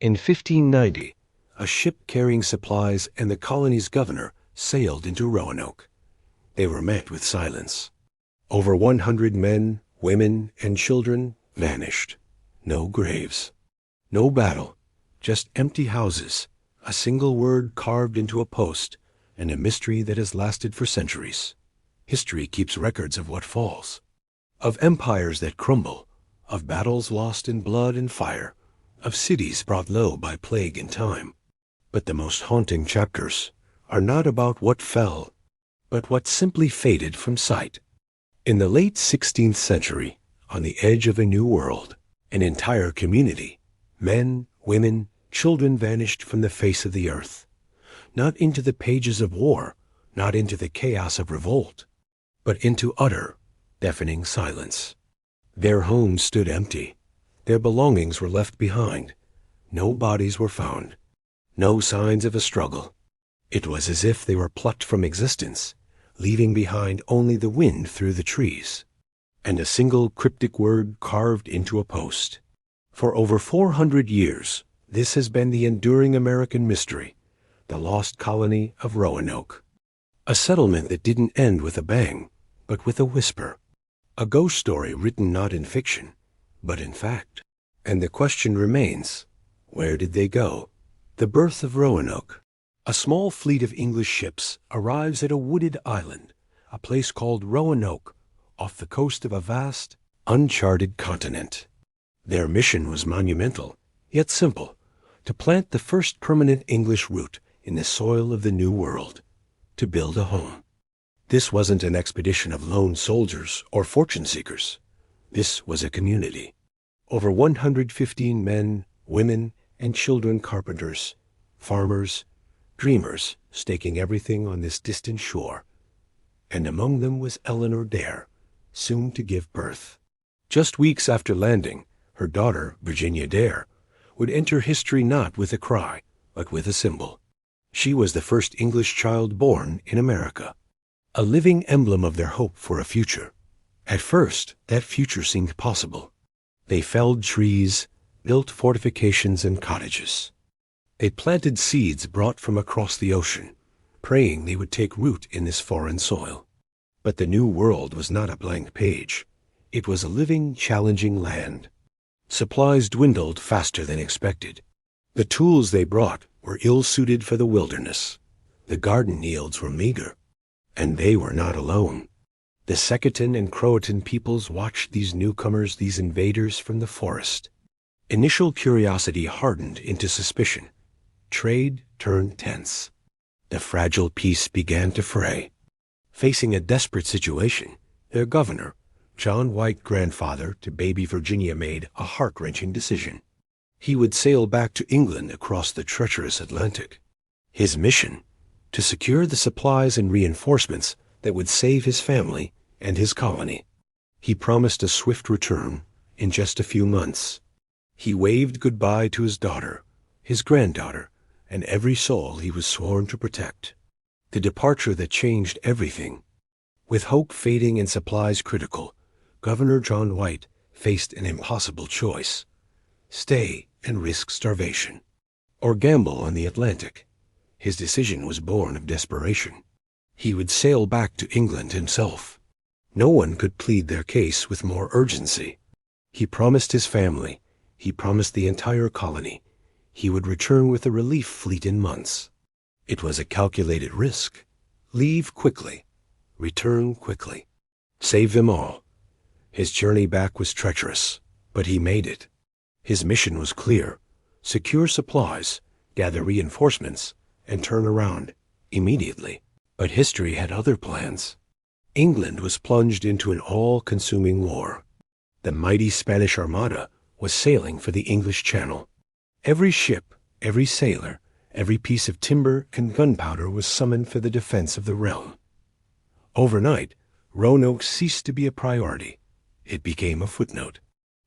In 1590, a ship carrying supplies and the colony's governor sailed into Roanoke. They were met with silence. Over 100 men, women, and children vanished. No graves. No battle. Just empty houses, a single word carved into a post, and a mystery that has lasted for centuries. History keeps records of what falls, of empires that crumble, of battles lost in blood and fire, of cities brought low by plague and time. But the most haunting chapters are not about what fell, but what simply faded from sight. In the late 16th century, on the edge of a new world, an entire community, men, women, children vanished from the face of the earth. Not into the pages of war, not into the chaos of revolt, but into utter, deafening silence. Their homes stood empty. Their belongings were left behind. No bodies were found. No signs of a struggle. It was as if they were plucked from existence, leaving behind only the wind through the trees, and a single cryptic word carved into a post. For over 400 years, this has been the enduring American mystery, the lost colony of Roanoke. A settlement that didn't end with a bang, but with a whisper. A ghost story written not in fiction, but in fact. And the question remains, where did they go? The birth of Roanoke. A small fleet of English ships arrives at a wooded island, a place called Roanoke, off the coast of a vast, uncharted continent. Their mission was monumental, yet simple, to plant the first permanent English root in the soil of the New World, to build a home. This wasn't an expedition of lone soldiers or fortune seekers. This was a community. Over 115 men, women, and children carpenters, farmers, dreamers staking everything on this distant shore. And among them was Eleanor Dare, soon to give birth. Just weeks after landing, her daughter, Virginia Dare, would enter history not with a cry, but with a symbol. She was the first English child born in America, a living emblem of their hope for a future. At first, that future seemed possible. They felled trees, built fortifications and cottages. They planted seeds brought from across the ocean, praying they would take root in this foreign soil. But the New World was not a blank page. It was a living, challenging land. Supplies dwindled faster than expected. The tools they brought were ill-suited for the wilderness. The garden yields were meager. And they were not alone. The Secotine and Croatan peoples watched these newcomers, these invaders, from the forest. Initial curiosity hardened into suspicion. Trade turned tense. The fragile peace began to fray. Facing a desperate situation, their governor, John White, grandfather to baby Virginia, made a heart-wrenching decision. He would sail back to England across the treacherous Atlantic. His mission, to secure the supplies and reinforcements that would save his family and his colony. He promised a swift return in just a few months. He waved goodbye to his daughter, his granddaughter, and every soul he was sworn to protect. The departure that changed everything. With hope fading and supplies critical, Governor John White faced an impossible choice: stay and risk starvation, or gamble on the Atlantic. His decision was born of desperation. He would sail back to England himself. No one could plead their case with more urgency. He promised his family, he promised the entire colony, he would return with a relief fleet in months. It was a calculated risk. Leave quickly, return quickly, save them all. His journey back was treacherous, but he made it. His mission was clear: secure supplies, gather reinforcements, and turn around immediately. But history had other plans. England was plunged into an all-consuming war. The mighty Spanish Armada was sailing for the English Channel. Every ship, every sailor, every piece of timber and gunpowder was summoned for the defense of the realm. Overnight, Roanoke ceased to be a priority. It became a footnote,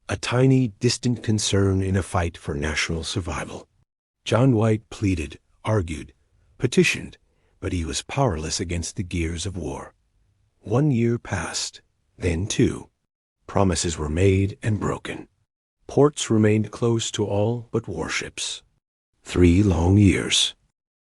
a tiny, distant concern in a fight for national survival. John White pleaded, argued, petitioned, but he was powerless against the gears of war. 1 year passed, then 2. Promises were made and broken. Ports remained closed to all but warships. 3 long years.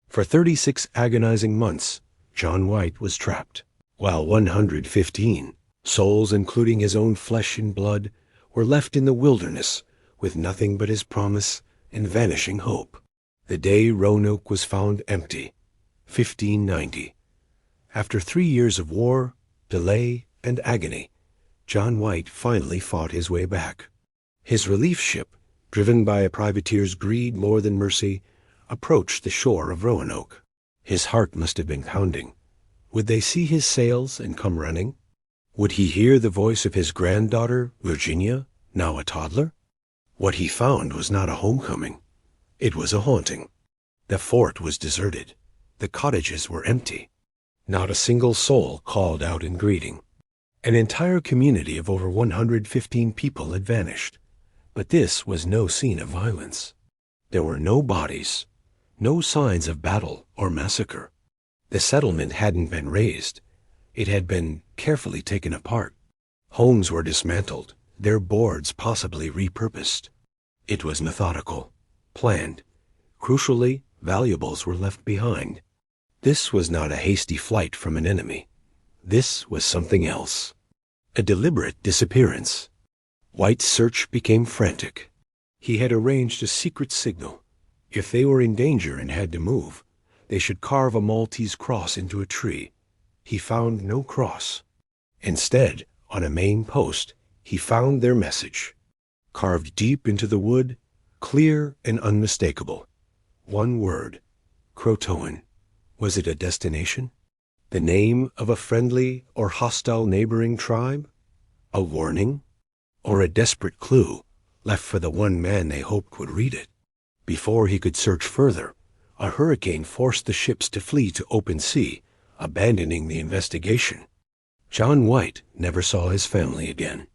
For 36 agonizing months, John White was trapped, while 115 souls, including his own flesh and blood, were left in the wilderness with nothing but his promise and vanishing hope. The day Roanoke was found empty, 1590. After 3 years of war, delay, and agony, John White finally fought his way back. His relief ship, driven by a privateer's greed more than mercy, approached the shore of Roanoke. His heart must have been pounding. Would they see his sails and come running? Would he hear the voice of his granddaughter, Virginia, now a toddler? What he found was not a homecoming. It was a haunting. The fort was deserted. The cottages were empty. Not a single soul called out in greeting. An entire community of over 115 people had vanished. But this was no scene of violence. There were no bodies, no signs of battle or massacre. The settlement hadn't been razed. It had been carefully taken apart. Homes were dismantled, their boards possibly repurposed. It was methodical, planned. Crucially, valuables were left behind. This was not a hasty flight from an enemy. This was something else. A deliberate disappearance. White's search became frantic. He had arranged a secret signal. If they were in danger and had to move, they should carve a Maltese cross into a tree. He found no cross. Instead, on a main post, he found their message. Carved deep into the wood, clear and unmistakable. One word, Croatoan. Was it a destination? The name of a friendly or hostile neighboring tribe? A warning? Or a desperate clue left for the one man they hoped would read it? Before he could search further, a hurricane forced the ships to flee to open sea, abandoning the investigation. John White never saw his family again.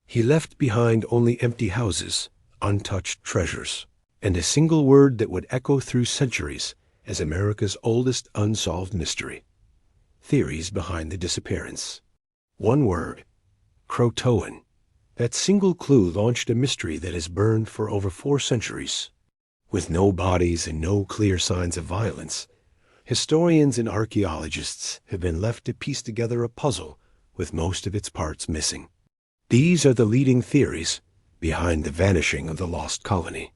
He left behind only empty houses, untouched treasures, and a single word that would echo through centuries as America's oldest unsolved mystery. Theories behind the disappearance. One word, Croatoan. That single clue launched a mystery that has burned for over 4 centuries. With no bodies and no clear signs of violence, historians and archaeologists have been left to piece together a puzzle with most of its parts missing. These are the leading theories behind the vanishing of the lost colony.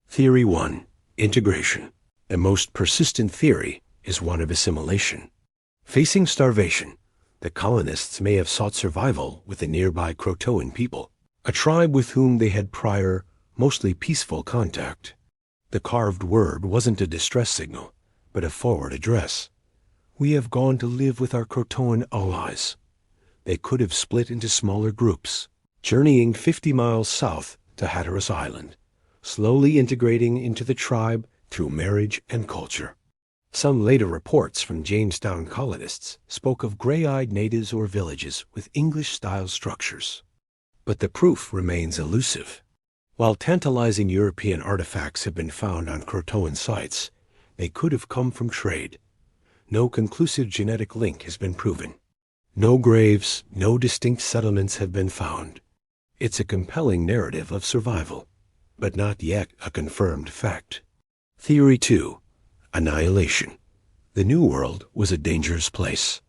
Theory 1. Integration. The most persistent theory is one of assimilation. Facing starvation, the colonists may have sought survival with the nearby Croatoan people, a tribe with whom they had prior, mostly peaceful contact. The carved word wasn't a distress signal, but a forward address. We have gone to live with our Croatoan allies. They could have split into smaller groups, journeying 50 miles south to Hatteras Island, slowly integrating into the tribe through marriage and culture. Some later reports from Jamestown colonists spoke of gray-eyed natives or villages with English-style structures. But the proof remains elusive. While tantalizing European artifacts have been found on Croatoan sites, they could have come from trade. No conclusive genetic link has been proven. No graves, no distinct settlements have been found. It's a compelling narrative of survival, but not yet a confirmed fact. Theory 2. Annihilation. The New World was a dangerous place.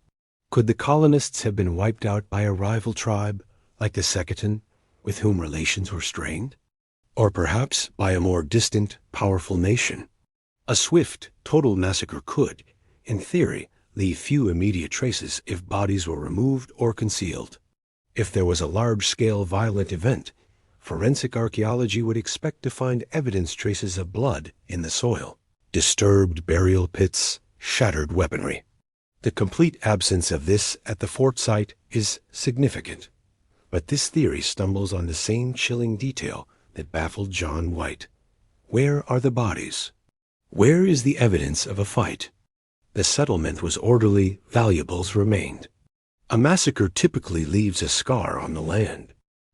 Could the colonists have been wiped out by a rival tribe, like the Secatan, with whom relations were strained? Or perhaps by a more distant, powerful nation? A swift, total massacre could, in theory, leave few immediate traces if bodies were removed or concealed. If there was a large-scale violent event, forensic archaeology would expect to find evidence traces of blood in the soil, disturbed burial pits, shattered weaponry. The complete absence of this at the fort site is significant. But this theory stumbles on the same chilling detail that baffled John White. Where are the bodies? Where is the evidence of a fight? The settlement was orderly, valuables remained. A massacre typically leaves a scar on the land.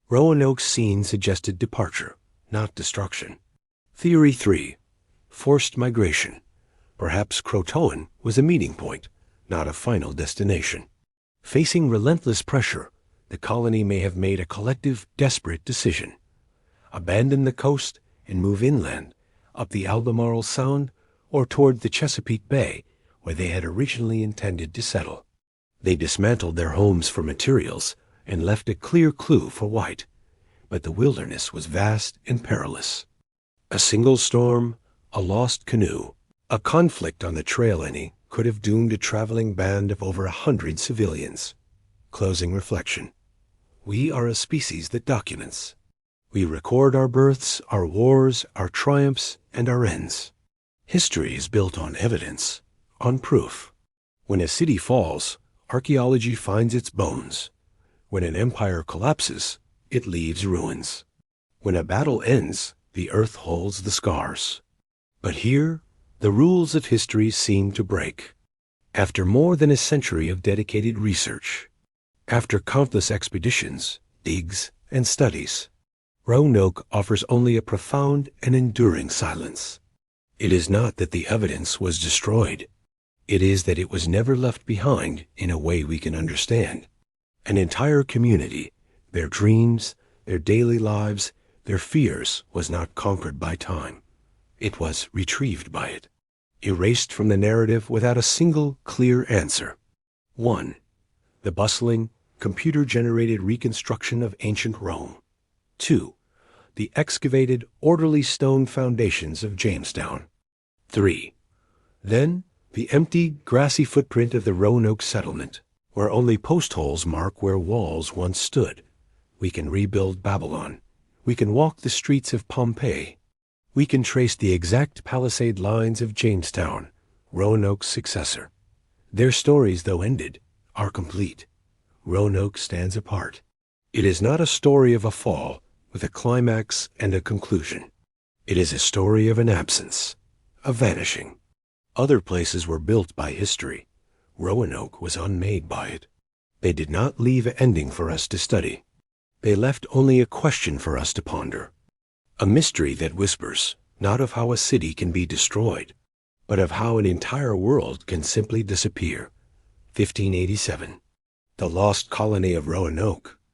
Roanoke's scene suggested departure, not destruction. Theory 3. Forced migration. Perhaps Croatoan was a meeting point, not a final destination. Facing relentless pressure, the colony may have made a collective, desperate decision. Abandon the coast and move inland, up the Albemarle Sound, or toward the Chesapeake Bay, where they had originally intended to settle. They dismantled their homes for materials and left a clear clue for White, but the wilderness was vast and perilous. A single storm, a lost canoe, a conflict on the trail any could have doomed a traveling band of over 100 civilians. Closing reflection. We are a species that documents. We record our births, our wars, our triumphs, and our ends. History is built on evidence, on proof. When a city falls, archaeology finds its bones. When an empire collapses, it leaves ruins. When a battle ends, the earth holds the scars. But here, the rules of history seem to break. After more than a century of dedicated research, after countless expeditions, digs, and studies, Roanoke offers only a profound and enduring silence. It is not that the evidence was destroyed. It is that it was never left behind in a way we can understand. An entire community, their dreams, their daily lives, their fears was not conquered by time. It was retrieved by it, erased from the narrative without a single clear answer. 1. The bustling, computer-generated reconstruction of ancient Rome. 2. The excavated, orderly stone foundations of Jamestown. 3. Then, the empty, grassy footprint of the Roanoke settlement, where only post holes mark where walls once stood. We can rebuild Babylon. We can walk the streets of Pompeii. We can trace the exact palisade lines of Jamestown, Roanoke's successor. Their stories, though ended, are complete. Roanoke stands apart. It is not a story of a fall with a climax and a conclusion. It is a story of an absence, a vanishing. Other places were built by history. Roanoke was unmade by it. They did not leave an ending for us to study. They left only a question for us to ponder. A mystery that whispers, not of how a city can be destroyed, but of how an entire world can simply disappear. 1587. The lost colony of Roanoke